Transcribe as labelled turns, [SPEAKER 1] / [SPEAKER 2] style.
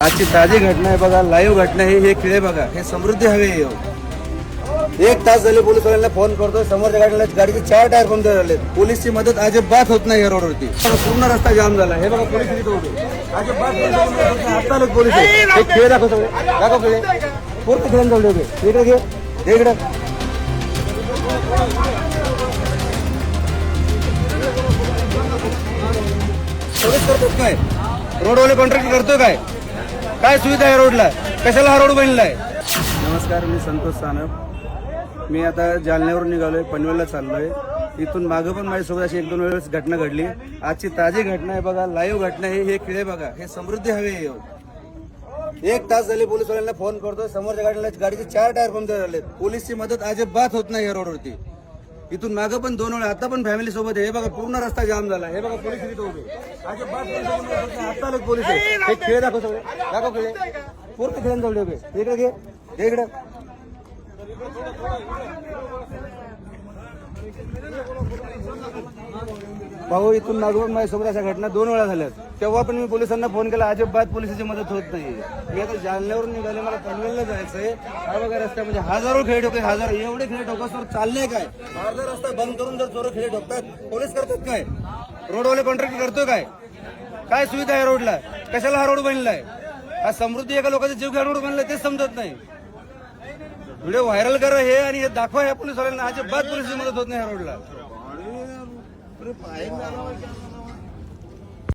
[SPEAKER 1] आजची ताजी घटना आहे बघा, लाईव्ह घटना हे खेळे बघा, हे समृद्धी हवे. एक तास झाले पोलीस वाल्यांना फोन करतोय, समोरच्या गाडीचे 4 टायर पंक्चर झाले. पोलीसची मदत अजिबात होत नाही या रोडवरती. पूर्ण रस्ता जाम झाला. हे बघा पोलीस इथे होते, अजिबात आता लोक पोलीस हे खेळ दाखवतो, दाखव खेळ पूर्ण खेळून जाऊ दे. इकडे घे, इकडे पोलीस करतोय काय, रोडवाले कॉन्ट्रॅक्ट करतोय काय, काय सुविधा आहे रोडला, कशाला हा रोड बनलाय. नमस्कार, मी संतोष सानप. मी आता जालन्यावरून निघालोय, पनवेलला चाललोय. इथून मागं पण माझ्यासोबत अशी 1-2 वेळेस घटना घडली. आजची ताजी घटना आहे बघा, लाईव्ह घटना हे खेळे बघा, हे समृद्धी हवे. एक तास झाले पोलीस वाल्यांना फोन करतोय, समोरच्या गाडीचे 4 टायर पंक्चर झाले. पोलीसची मदत अजिबात होत नाही या रोडवरती. इथून मागं पण 2 वेळा, आता पण फॅमिली सोबत आहे. हे बघा पूर्ण रस्ता जाम झाला. हे बघा पोलीस इथे होते, अजिबात आता लोक पोलीस हे खेळ दाखवतो, दाखव खेळ पूर्ण खेळून जाऊ दे. इकडे घे, इकडे भाऊ. इथून मागून माझ्यासोबत अशा घटना 2 वेळा झाल्यात. तेव्हा पण मी पोलिसांना फोन केला, अजिबात पोलिसांची मदत होत नाही. मी आता जालन्यावरून निघाले, मला पनवेलला जायचंय. हा बघा रस्ता म्हणजे हजारो खेळे ठोके, हजार एवढे खेळे ठोकासवर चालले काय. अर्धा रस्ता बंद करून जर चोर खेळे ठोकतात, पोलीस करतात काय, रोडवाले कॉन्ट्रॅक्ट करतोय काय, काय सुविधा आहे रोडला, कशाला हा रोड बनलाय. हा समृद्धी एका लोकांचा जीव घ्या रोड बनलाय तेच समजत नाही. व्हिडिओ व्हायरल करा हे आणि हे दाखवा या पोलीस वाल्यांना, अजिबात पोलिसांची मदत होत नाही या रोडला.